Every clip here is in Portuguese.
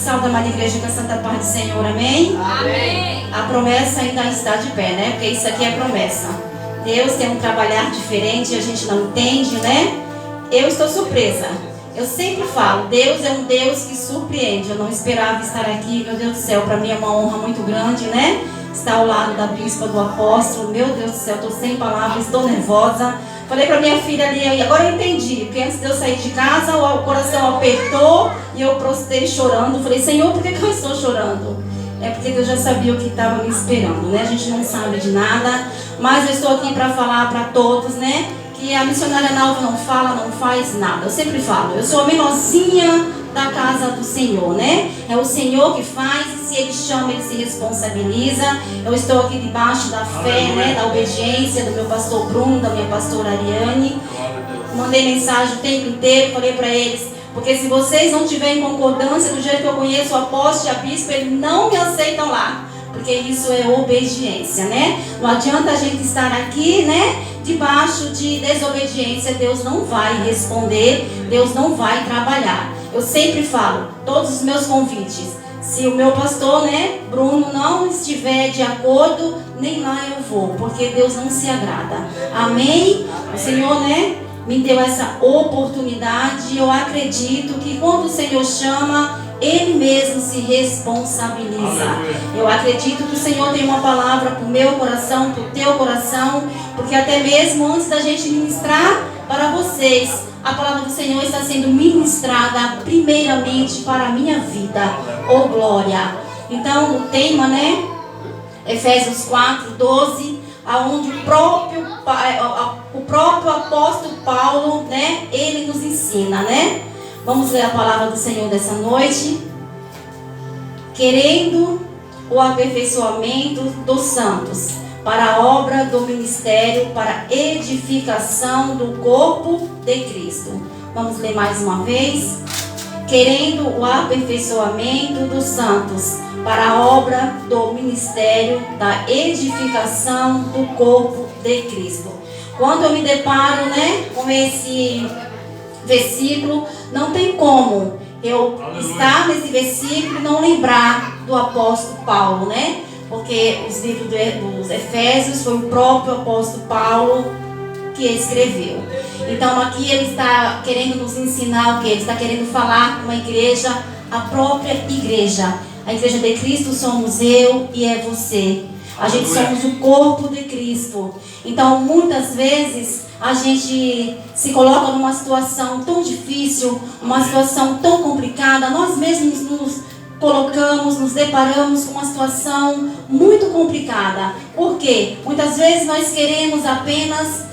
Salve da Maria Igreja com a Santa Paz do Senhor, amém? Amém. A promessa ainda está de pé, né? Porque isso aqui é promessa. Deus tem um trabalhar diferente, a gente não entende, né? Eu estou surpresa. Eu sempre falo, Deus é um Deus que surpreende. Eu não esperava estar aqui, meu Deus do céu, para mim é uma honra muito grande, né? Estar ao lado da bispa, do apóstolo, meu Deus do céu, estou sem palavras, estou nervosa. Falei para minha filha ali, agora eu entendi, porque antes de eu sair de casa, o coração apertou e eu prostei chorando. Falei, Senhor, por que eu estou chorando? É porque Deus já sabia o que estava me esperando, né? A gente não sabe de nada, mas eu estou aqui para falar para todos, né? Que a missionária Nalva não fala, não faz nada. Eu sempre falo, eu sou a menorzinha da casa do Senhor, né? É o Senhor que faz, e se Ele chama, Ele se responsabiliza. Eu estou aqui debaixo da fé, né? Da obediência do meu pastor Bruno, da minha pastora Ariane. Mandei mensagem o tempo inteiro, falei para eles, porque se vocês não tiverem concordância do jeito que eu conheço o apóstolo e a bispa, eles não me aceitam lá. Porque isso é obediência, né? Não adianta a gente estar aqui, né? Debaixo de desobediência, Deus não vai responder, Deus não vai trabalhar. Eu sempre falo, todos os meus convites, se o meu pastor, né, Bruno, não estiver de acordo, nem lá eu vou, porque Deus não se agrada. Amém? O Senhor, né, me deu essa oportunidade. Eu acredito que quando o Senhor chama, Ele mesmo se responsabiliza. Eu acredito que o Senhor tem uma palavra para o meu coração, para o teu coração, porque até mesmo antes da gente ministrar para vocês, a palavra do Senhor está sendo ministrada primeiramente para a minha vida. Oh glória! Então o tema, né? Efésios 4:12, aonde o próprio apóstolo Paulo, né? Ele nos ensina, né? Vamos ler a palavra do Senhor dessa noite. Querendo o aperfeiçoamento dos santos, para a obra do ministério, para a edificação do corpo de Cristo. Vamos ler mais uma vez. Querendo o aperfeiçoamento dos santos, para a obra do ministério, da edificação do corpo de Cristo. Quando eu me deparo, né, com esse versículo, não tem como eu estar nesse versículo e não lembrar do apóstolo Paulo, né? Porque os livros dos Efésios foi o próprio apóstolo Paulo que escreveu. Então aqui ele está querendo nos ensinar o que? Ele está querendo falar com uma igreja, a própria igreja. A igreja de Cristo somos eu e é você. A gente somos o corpo de Cristo. Então muitas vezes a gente se coloca numa situação tão difícil, uma situação tão complicada. Nós mesmos nos colocamos, nos deparamos com uma situação muito complicada. Por quê? Muitas vezes nós queremos apenas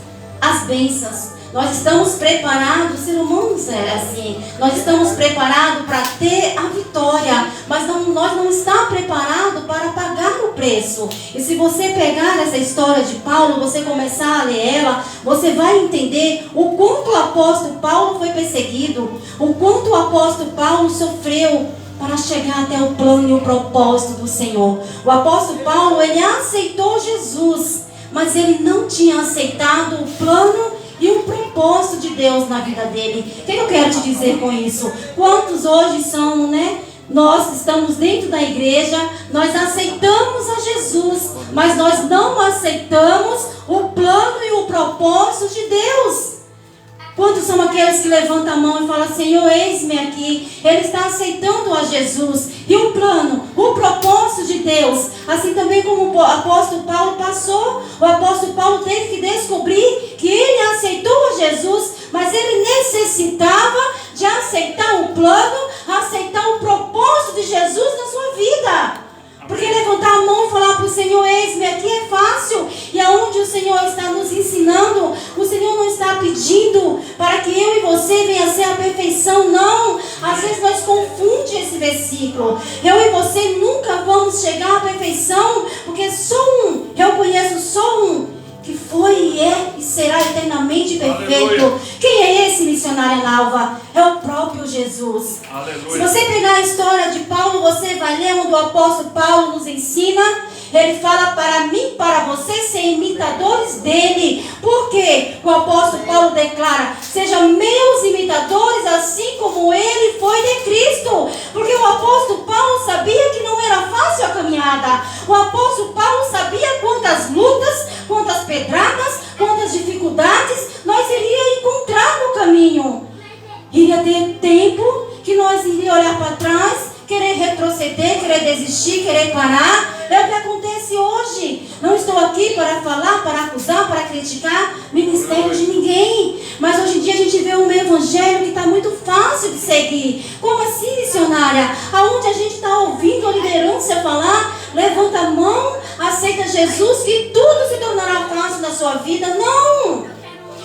as bênçãos. Nós estamos preparados, o ser humano é assim, nós estamos preparados para ter a vitória, mas nós não estamos preparados para pagar o preço. E se você pegar essa história de Paulo, você começar a ler ela, você vai entender o quanto o apóstolo Paulo foi perseguido, o quanto o apóstolo Paulo sofreu para chegar até o plano e o propósito do Senhor. O apóstolo Paulo, ele aceitou Jesus, mas ele não tinha aceitado o plano e o propósito de Deus na vida dele. O que eu quero te dizer com isso? Quantos hoje são, né? Nós estamos dentro da igreja, nós aceitamos a Jesus, mas nós não aceitamos o plano e o propósito de Deus. Quantos são aqueles que levantam a mão e falam, Senhor, eis-me aqui. Ele está aceitando a Jesus. E o plano, o propósito de Deus. Assim também como o apóstolo Paulo passou. O apóstolo Paulo teve que descobrir que ele aceitou a Jesus, mas ele necessitava de aceitar o plano, aceitar o propósito de Jesus na sua vida. Porque levantar a mão e falar para o Senhor, eis-me aqui é fácil. E aonde o Senhor está nos ensinando, o Senhor não está pedindo para que eu e você venha a ser a perfeição, não. Às vezes nós confundimos esse versículo. Eu e você nunca vamos chegar à perfeição, porque eu conheço só um, que foi e é e será eternamente perfeito. Aleluia. Quem é esse, missionária Nalva? É o próprio Jesus. Aleluia. Se você pegar a história de Paulo, você vai ler onde o apóstolo Paulo nos ensina Ele fala para mim, para vocês, ser imitadores dele. Por quê? O apóstolo Paulo declara: sejam meus imitadores, assim como ele foi de Cristo. Porque o apóstolo Paulo sabia que não era fácil a caminhada. O apóstolo Paulo sabia quantas lutas, quantas pedradas, quantas dificuldades nós iríamos encontrar no caminho. Iria ter tempo que nós iríamos olhar para trás, querer retroceder, querer desistir, querer parar. É o que acontece hoje. Não estou aqui para falar, para acusar, para criticar ministério de ninguém. Mas hoje em dia a gente vê um evangelho que está muito fácil de seguir. Como assim, missionária? Aonde a gente está ouvindo a liderança falar: levanta a mão, aceita Jesus, que tudo se tornará fácil na sua vida. Não!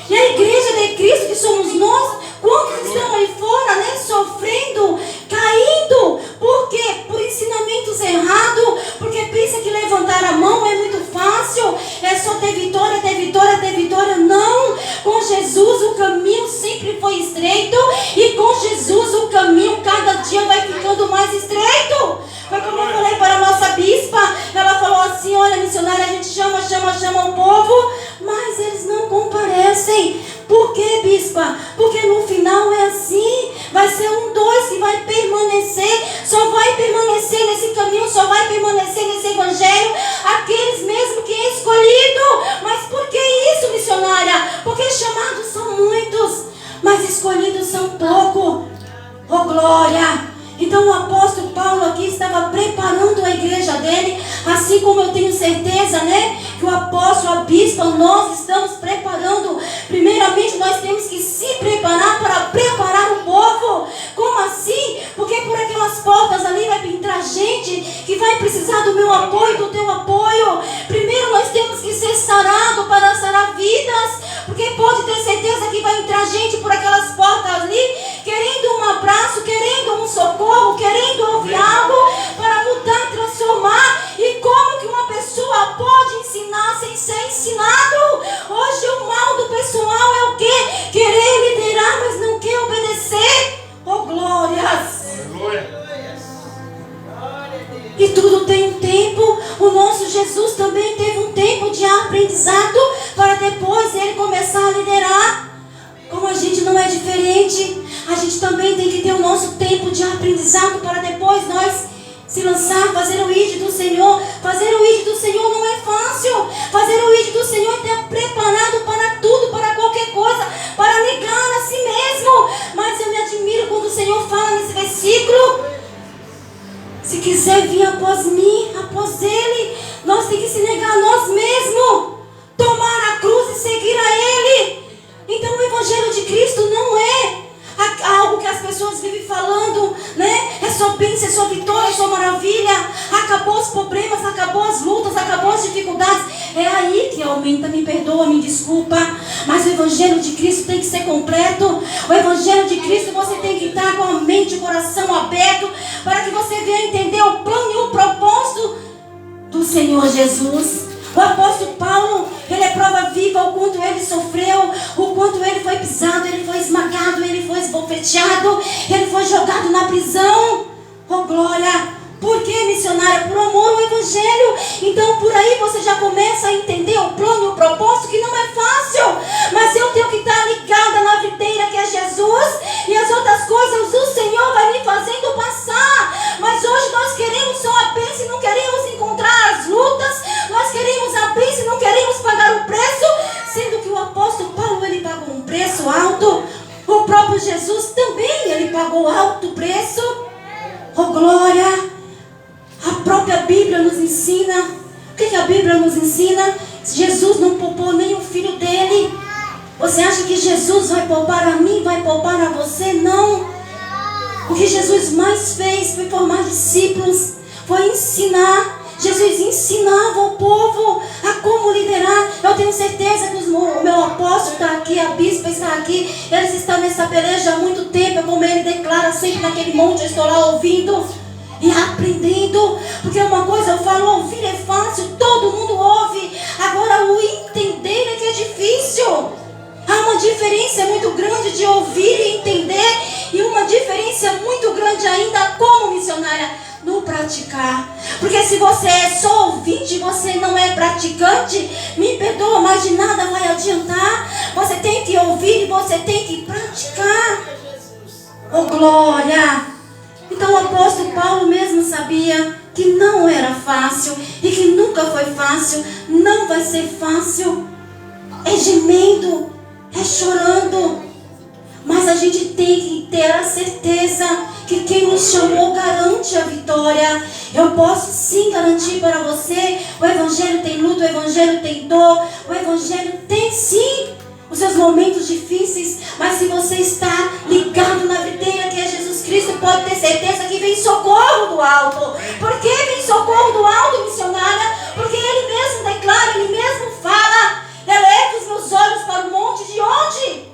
E a igreja de Cristo, que somos nós, quantos estão aí fora, né, sofrendo, caindo? Por quê? Por ensinamentos errados. Porque pensa que levantar a mão é muito fácil, é só ter vitória, ter vitória, ter vitória. Não! Com Jesus o caminho sempre foi estreito, e com Jesus o caminho cada dia vai ficando mais estreito. Foi como eu falei para a nossa bispa. Ela falou assim: olha, missionária, a gente chama o povo, mas eles não comparecem. Por quê, bispa? Porque no final é assim. Vai ser 1, 2 que vai permanecer. Só vai permanecer nesse caminho, só vai permanecer nesse evangelho aqueles mesmo que é escolhido. Mas por que isso, missionária? Porque chamados são muitos, mas escolhidos são poucos. Oh, glória! Então o apóstolo Paulo aqui estava preparando a igreja dele, assim como eu tenho certeza, né, que o apóstolo, a bispa, nós estamos preparando. Primeiramente nós temos que se preparar para preparar o povo. Como assim? Porque por aquelas portas ali vai entrar gente que vai precisar do meu apoio, do teu apoio. Primeiro nós temos que ser sarados para sarar vidas. Porque pode ter certeza que vai entrar gente por aquelas portas ali, querendo um abraço, querendo um socorro, querendo ouvir algo para mudar, transformar. E como que uma pessoa pode ensinar sem ser ensinado? Hoje o mal do pessoal é o quê? Querer liderar, mas não quer obedecer. Oh, glórias! E tudo tem um tempo. O nosso Jesus também teve um tempo de aprendizado para depois ele começar a liderar. Como a gente não é diferente, a gente também tem que ter o nosso tempo de aprendizado para depois nós se lançar, fazer o ID do Senhor. Fazer o ID do Senhor não é fácil. Fazer o ID do Senhor é estar preparado para tudo, para qualquer coisa, para negar a si mesmo. Mas eu me admiro quando o Senhor fala nesse versículo: se quiser vir após mim, após Ele, nós temos que se negar a nós mesmos, tomar a cruz e seguir a Ele. Então o Evangelho de Cristo não é algo que as pessoas vivem falando, né? É só bênção, é só vitória, é só maravilha. Acabou os problemas, acabou as lutas, acabou as dificuldades. É aí que aumenta, me perdoa, me desculpa. Mas o Evangelho de Cristo tem que ser completo. O Evangelho de Cristo você tem que estar com a mente e o coração aberto, para que você venha entender o plano e o propósito do Senhor Jesus. O apóstolo Paulo, ele é prova viva o quanto ele sofreu, o quanto ele foi pisado, ele foi esmagado, ele foi esbofeteado, ele foi jogado na prisão. Oh, glória! Por que, missionária? Por amor ao Evangelho. Então por aí você já começa a entender o plano e o propósito, que não é fácil. Mas eu tenho que estar ligada na videira que é Jesus, e as outras coisas o Senhor vai me fazendo passar. Mas hoje nós queremos só a bênção e não queremos encontrar as lutas. Nós queremos a bênção e não queremos pagar o preço, sendo que o apóstolo Paulo, ele pagou um preço alto. O próprio Jesus também, ele pagou alto preço. Oh, glória! A própria Bíblia nos ensina. O que a Bíblia nos ensina? Jesus não poupou nem o filho dele. Você acha que Jesus vai poupar a mim, vai poupar a você? Não. O que Jesus mais fez foi formar discípulos, foi ensinar. Jesus ensinava o povo a como liderar. Eu tenho certeza que o meu apóstolo está aqui, a bispa está aqui. Eles estão nessa peleja há muito tempo. Como ele declara sempre naquele monte, eu estou lá ouvindo e aprendendo. Porque uma coisa eu falo, ouvir é fácil, todo mundo ouve. Agora o entender é que é difícil. Há uma diferença muito grande de ouvir e entender, e uma diferença muito grande ainda como missionária no praticar. Porque se você é só ouvinte, você não é praticante, me perdoa, mas de nada vai adiantar. Você tem que ouvir e você tem que praticar. Oh, glória! Então o apóstolo Paulo mesmo sabia que não era fácil e que nunca foi fácil, não vai ser fácil. É gemendo, é chorando. Mas a gente tem que ter a certeza que quem nos chamou garante a vitória. Eu posso sim garantir para você, o Evangelho tem luta, o Evangelho tem dor, o Evangelho tem sim os seus momentos difíceis, mas se você está ligado na videira que é Jesus Cristo, pode ter certeza que vem socorro do alto. Por que vem socorro do alto, missionária? Porque Ele mesmo declara, Ele mesmo fala: eleva os meus olhos para o monte, de onde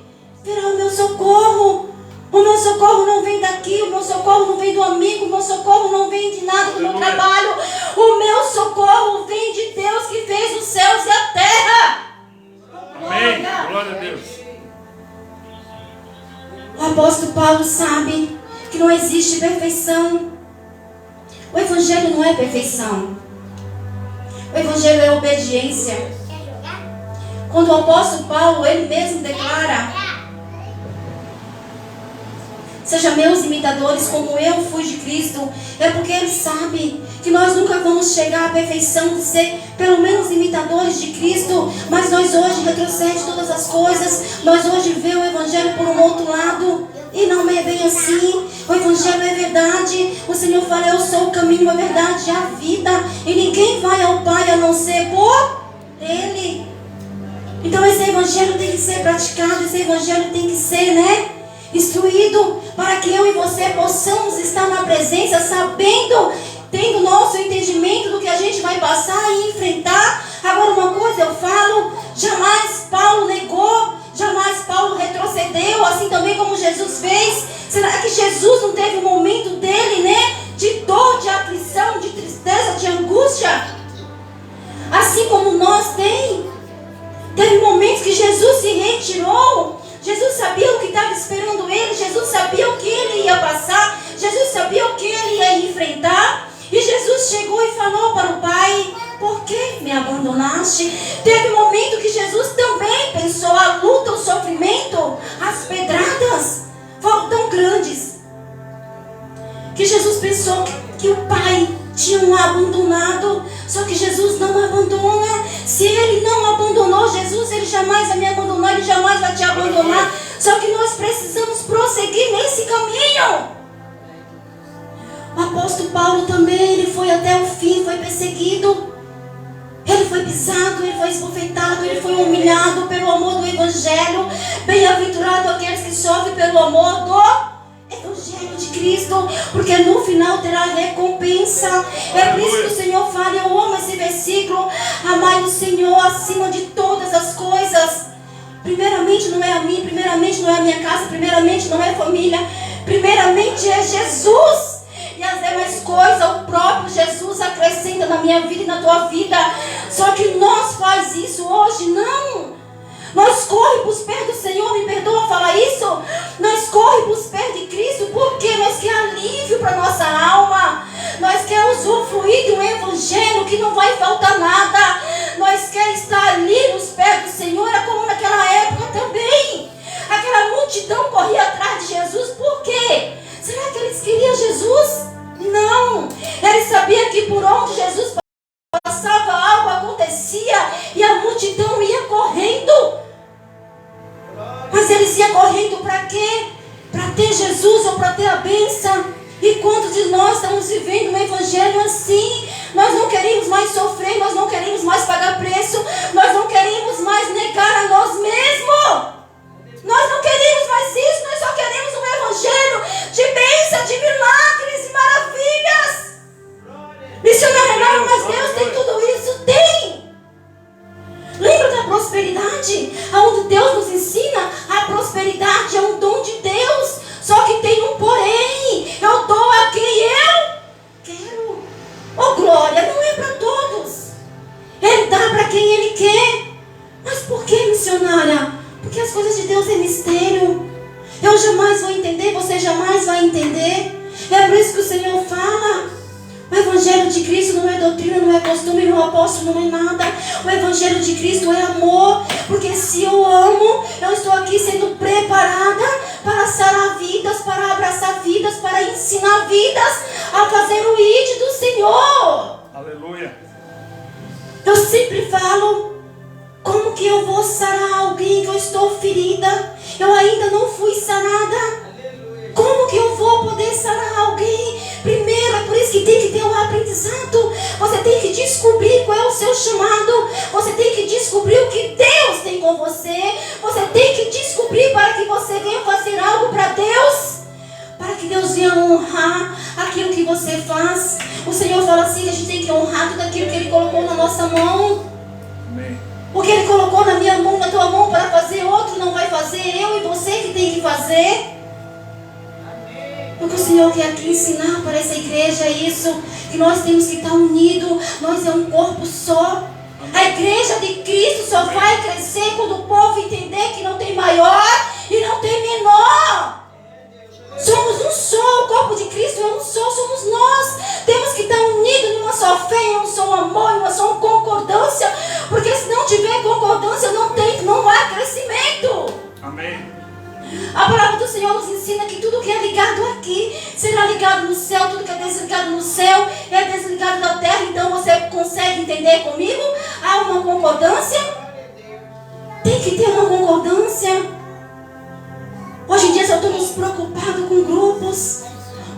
virá o meu socorro? O meu socorro não vem daqui, o meu socorro não vem do amigo, o meu socorro não vem de nada do meu trabalho. O meu socorro vem de Deus que fez os céus e a terra. Amém. Glória a Deus. O apóstolo Paulo sabe que não existe perfeição. O Evangelho não é perfeição. O Evangelho é obediência. Quando o apóstolo Paulo, ele mesmo declara: seja meus imitadores como eu fui de Cristo. É porque ele sabe que nós nunca vamos chegar à perfeição de ser pelo menos imitadores de Cristo. Mas nós hoje retrocedemos todas as coisas. Nós hoje vemos o Evangelho por um outro lado. E não é bem assim. O Evangelho é verdade. O Senhor fala: eu sou o caminho, a verdade e a vida. E ninguém vai ao Pai a não ser por Ele. Então esse Evangelho tem que ser praticado. Esse Evangelho tem que ser, instruído, para que eu e você possamos estar na presença, sabendo, tendo nosso entendimento do que a gente vai passar e enfrentar. Agora uma coisa eu falo: jamais Paulo negou, jamais Paulo retrocedeu, assim também como Jesus fez. Será que Jesus não teve um momento dele, de dor, de aflição, de tristeza, de angústia? Assim como nós teve momentos que Jesus se retirou. Jesus sabia o que estava esperando ele. Jesus sabia o que ele ia passar. Jesus sabia o que ele ia enfrentar. E Jesus chegou e falou para o Pai: por que me abandonaste? Teve um momento que Jesus também pensou: a luta, o sofrimento, as pedradas foram tão grandes, que Jesus pensou que o Pai tinha o abandonado. Só que Jesus não abandona. Se Ele não abandonou Jesus, Ele jamais vai me abandonar, Ele jamais vai te abandonar. Só que nós precisamos prosseguir nesse caminho. O apóstolo Paulo também, ele foi até o fim, foi perseguido. Ele foi pisado, ele foi esbofetado, ele foi humilhado pelo amor do Evangelho. Bem-aventurado aqueles que sofrem pelo amor do Evangelho de Cristo, porque no final terá recompensa. É por isso que o Senhor fala, eu amo esse versículo: amai o Senhor acima de todas as coisas. Primeiramente não é a mim, primeiramente não é a minha casa, primeiramente não é a família, primeiramente é Jesus. E as demais coisas o próprio Jesus acrescenta na minha vida e na tua vida. Só que nós faz isso hoje? Não. Nós corremos para os pés do Senhor, me perdoa falar isso. Nós corremos para os pés de Cristo porque nós queremos alívio para a nossa alma. Nós queremos usufruir de um Evangelho que não vai faltar nada. Nós queremos estar ali nos pés do Senhor. Era como naquela época também. Aquela multidão corria atrás de Jesus. Por quê? Será que eles queriam Jesus? Não. Eles sabiam que por onde Jesus passava, algo acontecia e a multidão ia correndo. Mas eles iam correndo para quê? Para ter Jesus ou para ter a bênção. E quantos de nós estamos vivendo um Evangelho assim? Nós não queremos mais sofrer, nós não queremos mais pagar preço, nós não queremos mais negar a nós mesmos. Nós não queremos mais isso, nós só queremos um Evangelho de bênção, de milagres e maravilhas. Missionário, não, mas Deus tem tudo isso? Tem! Lembra da prosperidade? Onde Deus nos ensina, a prosperidade é um dom de Deus. Só que tem um porém: eu dou a quem eu quero. Oh glória, não é para todos. Ele dá para quem Ele quer. Mas por que, missionária? Porque as coisas de Deus é mistério. Eu jamais vou entender, você jamais vai entender. É por isso que o Senhor fala: O Evangelho de Cristo não é doutrina, não é costume, não é apóstolo, não é nada. O Evangelho de Cristo é amor. Porque se eu amo, eu estou aqui sendo preparada para sarar vidas, para abraçar vidas, para ensinar vidas a fazer o ID do Senhor. Aleluia. Eu sempre falo, como que eu vou sarar alguém que eu estou ferida? Eu ainda não fui sarada. Como que eu vou poder sarar alguém? Primeiro, é por isso que tem que ter um aprendizado. Você tem que descobrir qual é o seu chamado. Você tem que descobrir o que Deus tem com você. Você tem que descobrir para que você venha fazer algo para Deus. Para que Deus venha honrar aquilo que você faz. O Senhor fala assim, que a gente tem que honrar tudo aquilo que Ele colocou na nossa mão. Amém. O que Ele colocou na minha mão, na tua mão para fazer, outro não vai fazer. Eu e você que tem que fazer. Porque o Senhor quer aqui ensinar para essa igreja isso, que nós temos que estar unidos, nós é um corpo só. A igreja de Cristo só vai crescer quando o povo entender que não tem maior e não tem menor. Somos um só, o corpo de Cristo é um só, somos nós. Temos que estar unidos numa só fé, em um só amor, em uma só concordância. Porque se não tiver concordância, não há crescimento. Amém. A palavra do Senhor nos ensina que tudo que é ligado aqui será ligado no céu, tudo que é desligado no céu é desligado da terra. Então você consegue entender comigo? Há uma concordância? Tem que ter uma concordância. Hoje em dia só estamos preocupados com grupos.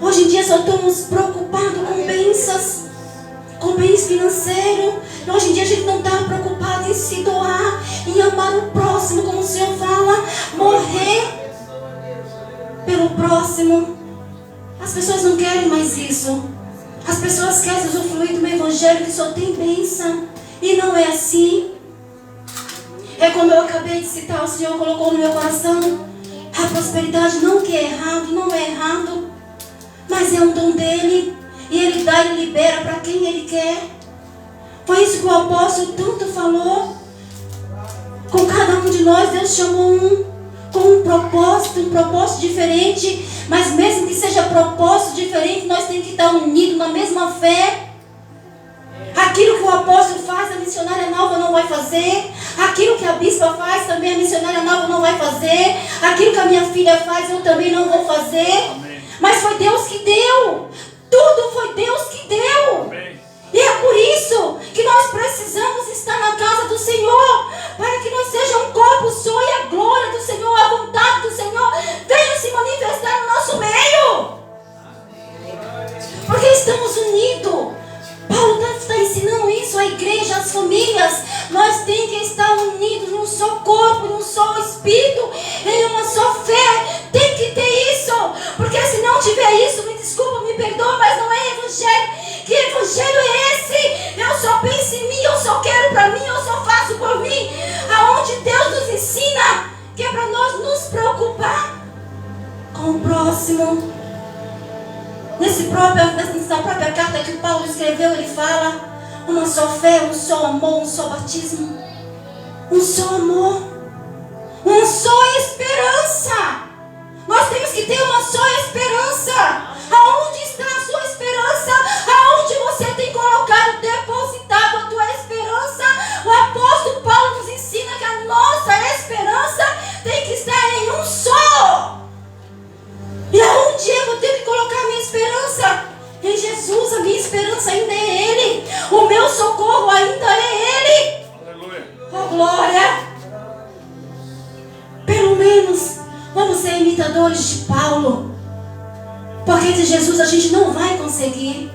Hoje em dia só estamos preocupados com bênçãos, com bens financeiros. Hoje em dia a gente não está preocupado em se doar, em amar o próximo, como o Senhor fala, morrer pelo próximo. As pessoas não querem mais isso. As pessoas querem usufruir do evangelho que só tem bênção. E não é assim. É como eu acabei de citar, o Senhor colocou no meu coração. A prosperidade não que é errado, não é errado, mas é um dom dele. E ele dá e libera para quem ele quer. Foi isso que o apóstolo tanto falou. Com cada um de nós, Deus chamou com um propósito diferente. Mas mesmo que seja propósito diferente, nós temos que estar unidos na mesma fé. Aquilo que o apóstolo faz, a missionária nova não vai fazer. Aquilo que a bispa faz, também a missionária nova não vai fazer. Aquilo que a minha filha faz, eu também não vou fazer. Amém. Mas foi Deus que deu. Tudo foi Deus que deu. Amém. E é por isso que nós precisamos estar na casa do Senhor, para que nós sejamos um corpo só e a glória do Senhor, a vontade do Senhor venha se manifestar no nosso meio. Porque estamos unidos. Paulo está ensinando isso à igreja, às famílias. Nós temos que estar unidos num só corpo, num só espírito, em uma só fé. Tem que ter isso. Porque se não tiver isso, me desculpa, me perdoa, mas não é evangelho. Que evangelho é esse? Eu só penso em mim, eu só quero para mim, eu só faço por mim. Aonde Deus nos ensina que é para nós nos preocupar com o próximo. Nessa própria carta que Paulo escreveu, ele fala: uma só fé, um só amor, um só batismo, um só amor, uma só esperança. Nós temos que ter uma só esperança. Aonde está a sua esperança? Aonde você tem colocado, depositado a tua esperança? O apóstolo Paulo nos ensina que a nossa esperança tem que estar em um só. E aonde eu vou ter que colocar a minha esperança? Em Jesus. A minha esperança ainda é Ele. O meu socorro ainda é Ele. Aleluia. Oh glória. Pelo menos vamos ser imitadores de Paulo. Porque de Jesus a gente não vai conseguir.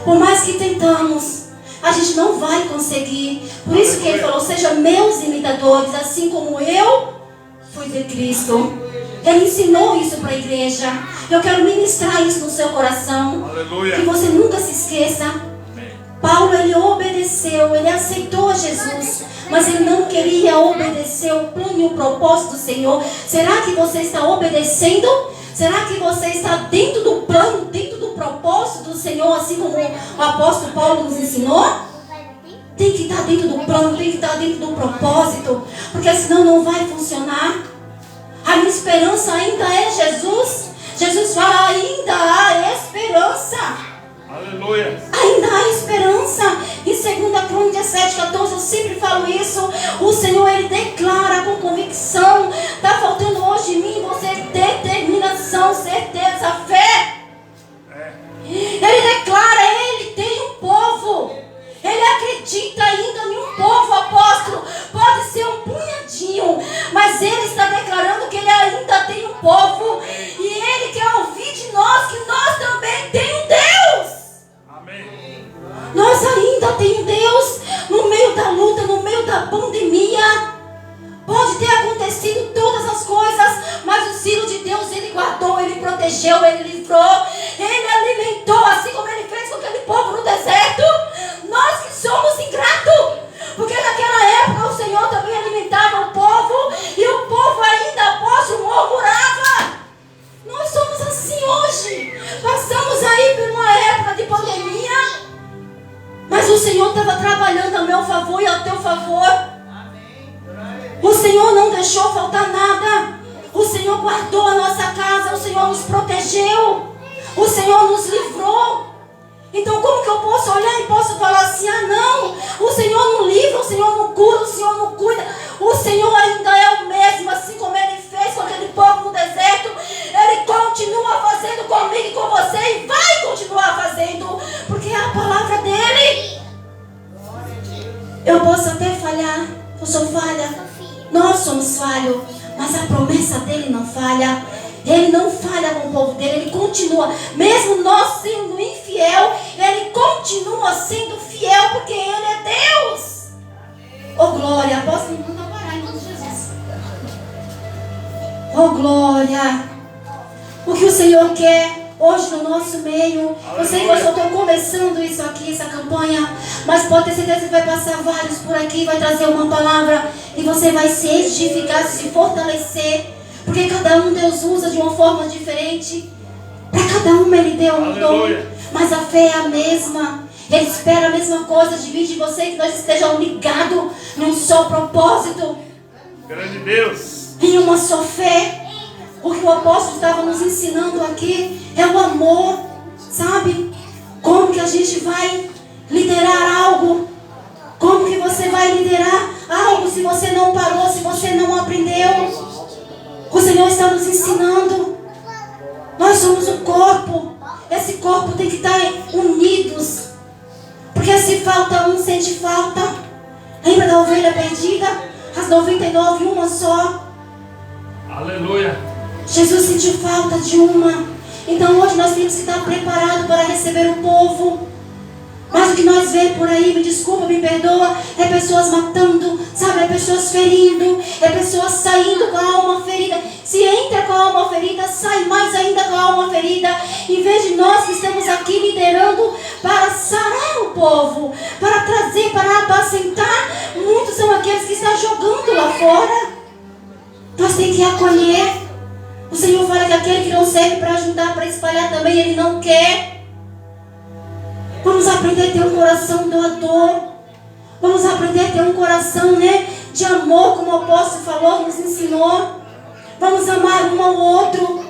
Por mais que tentamos, a gente não vai conseguir. Por isso que ele falou: sejam meus imitadores, assim como eu fui de Cristo. Ele ensinou isso para a igreja. Eu quero ministrar isso no seu coração. Aleluia. Que você nunca se esqueça. Amém. Paulo, ele obedeceu, ele aceitou Jesus, mas ele não queria obedecer o plano e o propósito do Senhor. Será que você está obedecendo? Será que você está dentro do plano, dentro do propósito do Senhor, assim como o apóstolo Paulo nos ensinou? Tem que estar dentro do plano, tem que estar dentro do propósito, porque senão não vai funcionar. A minha esperança ainda é Jesus. Jesus fala: ainda há esperança. Aleluia. Ainda ainda há esperança. Em 2 Crônicas 7:14, eu sempre falo isso. O Senhor, Ele declara com convicção. Está faltando hoje em mim você determinação, certeza, fé. Ele declara, Ele tem um povo. Ele acredita ainda em um povo, apóstolo. Pode ser um punhadinho, mas Ele está declarando que Ele ainda tem um povo. E Ele quer ouvir de nós que nós também temos um Deus. Amém. Nós ainda temos um Deus. No meio da luta, no meio da pandemia, pode ter acontecido todas as coisas, mas o silo de Deus, Ele guardou, Ele protegeu, Ele livrou, Ele alimentou, assim como Ele fez com aquele povo no deserto. Nós que somos ingratos, porque naquela época o Senhor também alimentava o povo, e o povo ainda, apóstolo, murmurava. Nós somos assim hoje. Passamos aí por uma época de pandemia, mas o Senhor estava trabalhando a meu favor e ao teu favor. O Senhor não deixou faltar nada. O Senhor guardou a nossa casa. O Senhor nos protegeu. O Senhor nos livrou. Então como que eu posso olhar e posso falar assim, ah não, o Senhor não livra, o Senhor não cura, o Senhor não cuida. O Senhor ainda é o mesmo, assim como Ele fez com aquele povo no deserto. Ele continua fazendo comigo e com você, e vai continuar fazendo, porque é a palavra dEle. Eu posso até falhar, eu sou falha, nós somos falhos, mas a promessa dEle não falha. Ele não falha com o povo dele, Ele continua, mesmo nós sendo infiel, Ele continua sendo fiel, porque Ele é Deus. Oh glória, posso me mandar parar em nome de Jesus. Oh glória, o que o Senhor quer hoje no nosso meio. Eu sei que eu só estou começando isso aqui, essa campanha, mas pode ter certeza que vai passar vários por aqui, vai trazer uma palavra e você vai se edificar, se fortalecer. Porque cada um Deus usa de uma forma diferente. Para cada um Ele deu um dom. Mas a fé é a mesma. Ele espera a mesma coisa de mim, de você, que nós estejamos ligados em um só propósito. Grande Deus. Em uma só fé. O que o apóstolo estava nos ensinando aqui é o amor. Sabe? Como que a gente vai liderar algo? Como que você vai liderar algo se você não parou, se você não aprendeu? O Senhor está nos ensinando. Nós somos um corpo. Esse corpo tem que estar unidos. Porque se falta um, sente falta. Lembra da ovelha perdida? As 99, uma só. Aleluia. Jesus sentiu falta de uma. Então hoje nós temos que estar preparados para receber o povo. Mas o que nós vemos por aí, me desculpa, me perdoa, é pessoas matando, sabe? É pessoas ferindo, é pessoas saindo com a alma ferida. Se entra com a alma ferida, sai mais ainda com a alma ferida. Em vez de nós que estamos aqui liderando para sarar o povo, para trazer, para apacentar, muitos são aqueles que estão jogando lá fora. Nós temos que acolher. O Senhor fala que aquele que não serve para ajudar, para espalhar também, Ele não quer. Vamos aprender a ter um coração doador. Vamos aprender a ter um coração, de amor, como o apóstolo falou, nos ensinou. Vamos amar um ao outro.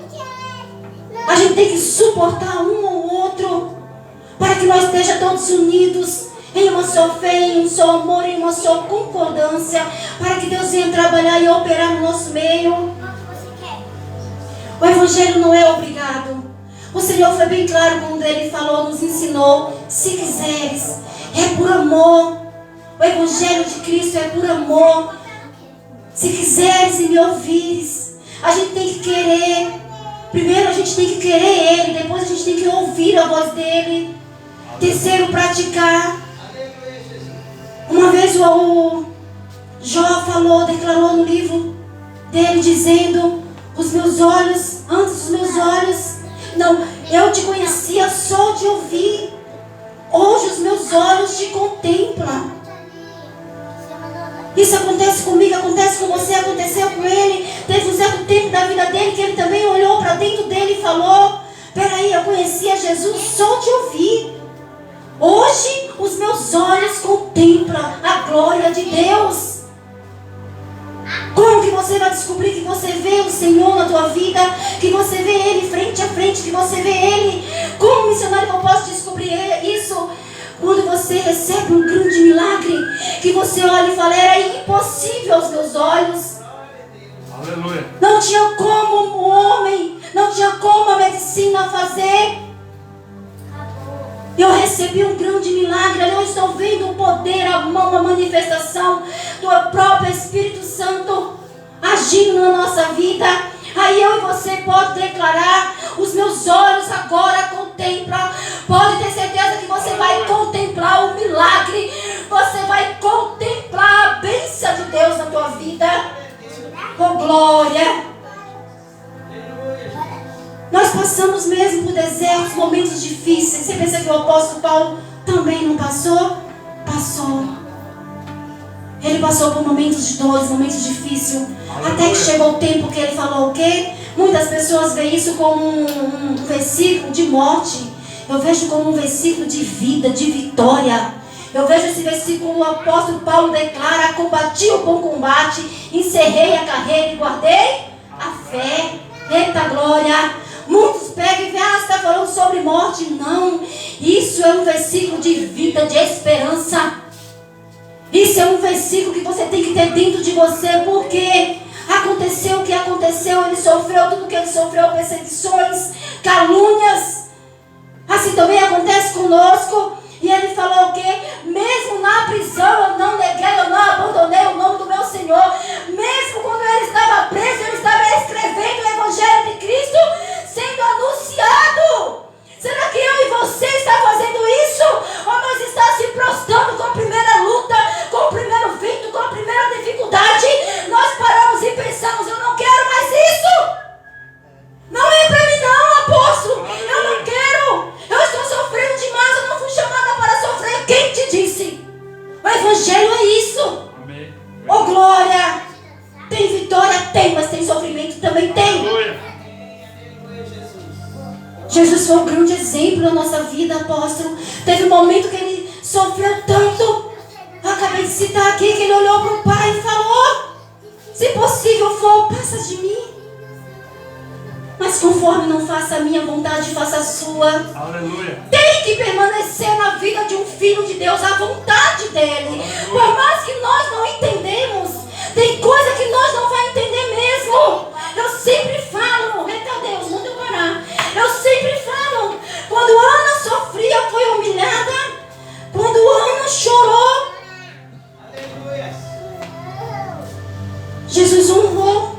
A gente tem que suportar um ao outro, para que nós estejamos todos unidos em uma só fé, em um só amor, em uma só concordância, para que Deus venha trabalhar e operar no nosso meio. O Evangelho não é obrigado. O Senhor foi bem claro quando Ele falou, nos ensinou. Se quiseres, é por amor. O Evangelho de Cristo é por amor. Se quiseres e me ouvires, a gente tem que querer. Primeiro a gente tem que querer Ele, depois a gente tem que ouvir a voz dEle. Terceiro, praticar. Uma vez o Jó falou, declarou no livro dele, dizendo: os meus olhos, antes dos meus olhos, não, eu te conhecia só de ouvir. Hoje os meus olhos te contemplam. Isso acontece comigo, acontece com você, aconteceu com ele. Teve um certo tempo da vida dele que ele também olhou para dentro dele e falou: peraí, eu conhecia Jesus só de ouvir. Hoje os meus olhos contemplam a glória de Deus. Como que você vai descobrir que você vê o Senhor na tua vida, que você vê Ele frente a frente, que você vê Ele? Como missionário eu posso descobrir isso? Quando você recebe um grande milagre, que você olha e fala, era impossível aos meus olhos. Aleluia. Não tinha como um homem, não tinha como a medicina fazer. Eu recebi um grande milagre. Eu estou vendo o poder, a mão, a manifestação do próprio Espírito Santo agindo na nossa vida. Aí eu e você pode declarar, os meus olhos agora contemplam. Pode ter certeza que você vai contemplar o milagre. Você vai contemplar a bênção de Deus na tua vida. Oh, glória! Nós passamos mesmo por desertos, momentos difíceis. Você pensa que o apóstolo Paulo também não passou? Passou. Ele passou por momentos de dores, momentos difíceis. Até que chegou o tempo que ele falou o quê? Muitas pessoas veem isso como um versículo de morte. Eu vejo como um versículo de vida, de vitória. Eu vejo esse versículo, o apóstolo Paulo declara: combati o bom combate, encerrei a carreira e guardei a fé. Eita glória! Muitos pegam e veem, você está falando sobre morte. Não, isso é um versículo de vida, de esperança. Isso é um versículo que você tem que ter dentro de você, porque aconteceu o que aconteceu, ele sofreu tudo o que ele sofreu, perseguições, calúnias. Assim também acontece conosco. E ele falou o quê? Mesmo na prisão eu não neguei, eu não abandonei o nome do meu Senhor. Mesmo quando ele estava preso, ele estava escrevendo o Evangelho de Cristo, sendo anunciado. Será que eu e você está fazendo isso? Ou nós estamos se prostrando com a primeira luta, com o primeiro vento, com a primeira dificuldade? Nós paramos e pensamos, eu não quero mais isso. Não é para mim não, apóstolo. Eu não quero. Eu estou sofrendo demais, eu não fui chamada para sofrer. Quem te disse? O Evangelho é isso. Amém. Oh, glória. Tem vitória? Tem, mas tem sofrimento também? Tem. Aleluia. Jesus foi um grande exemplo na nossa vida, apóstolo. Teve um momento que ele sofreu tanto. Eu acabei de citar aqui que ele olhou para o Pai e falou: se possível for, passa de mim. Mas conforme não faça a minha vontade, faça a sua. Aleluia. Tem que permanecer na vida de um filho de Deus a vontade dele. Aleluia. Por mais que nós não entendemos, tem coisa que nós não vamos entender mesmo. Eu sempre falo, eita Deus, manda eu parar. Eu sempre falo, quando Ana sofria, foi humilhada. Quando Ana chorou, Jesus honrou.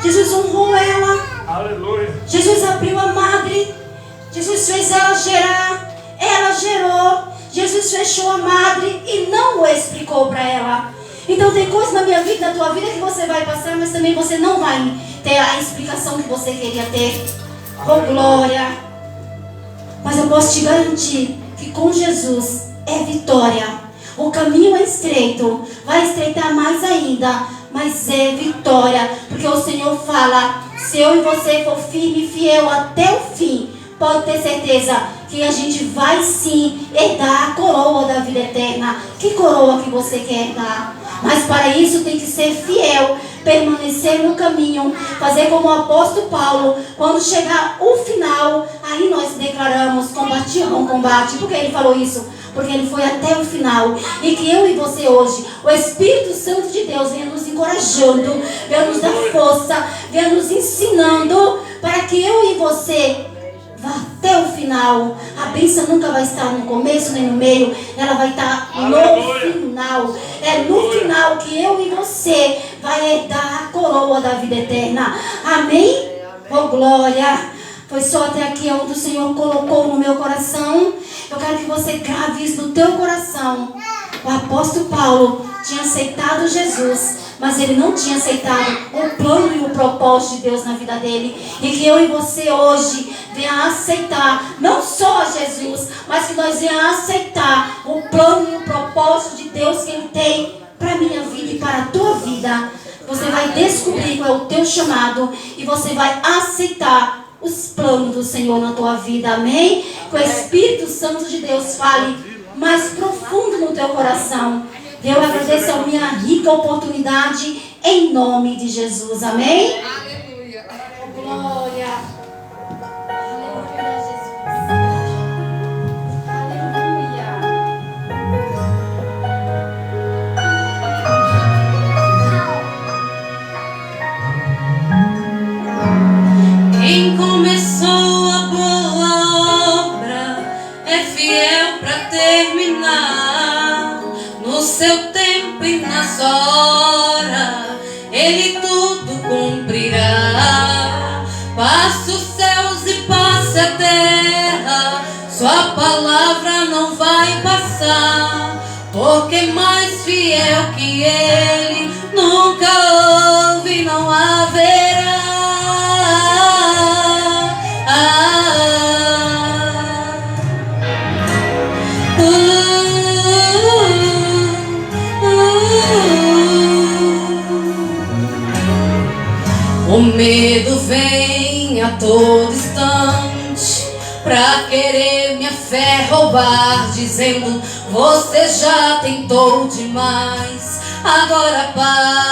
Jesus honrou ela. Aleluia. Jesus abriu a madre. Jesus fez ela gerar. Ela gerou. Jesus fechou a madre e não o explicou para ela. Então tem coisas na minha vida, na tua vida, que você vai passar, mas também você não vai ter a explicação que você queria ter. Oh, glória! Mas eu posso te garantir que com Jesus é vitória. O caminho é estreito, vai estreitar mais ainda, mas é vitória. Porque o Senhor fala: se eu e você for firme e fiel até o fim, pode ter certeza que a gente vai sim herdar a coroa da vida eterna. Que coroa que você quer herdar? Mas para isso tem que ser fiel, permanecer no caminho, fazer como o apóstolo Paulo. Quando chegar o final, aí nós declaramos: combati o bom combate. Por que ele falou isso? Porque ele foi até o final. E que eu e você hoje, o Espírito Santo de Deus venha nos encorajando, venha nos dar força, venha nos ensinando, para que eu e você vá até o final. A bênção nunca vai estar no começo nem no meio, ela vai estar no final. É no final que eu e você vai herdar a coroa da vida eterna. Amém? Oh, glória! Foi só até aqui onde o Senhor colocou no meu coração. Eu quero que você grave isso no teu coração. O apóstolo Paulo tinha aceitado Jesus, mas ele não tinha aceitado o plano e o propósito de Deus na vida dele. E que eu e você hoje venha aceitar não só Jesus, mas que nós venhamos aceitar o plano e o propósito de Deus que Ele tem para a minha vida e para a tua vida. Você vai descobrir qual é o teu chamado e você vai aceitar os planos do Senhor na tua vida. Amém? Que o Espírito Santo de Deus fale mais profundo no teu coração. Eu agradeço a minha rica oportunidade em nome de Jesus. Amém? Aleluia. Glória. Aleluia, Jesus. Aleluia. seu tempo e na sua hora Ele tudo cumprirá. Passa os céus e passa a terra, sua palavra não vai passar, porque mais fiel que Ele nunca houve, não haverá. O medo vem a todo instante pra querer minha fé roubar, dizendo: você já tentou demais, agora para.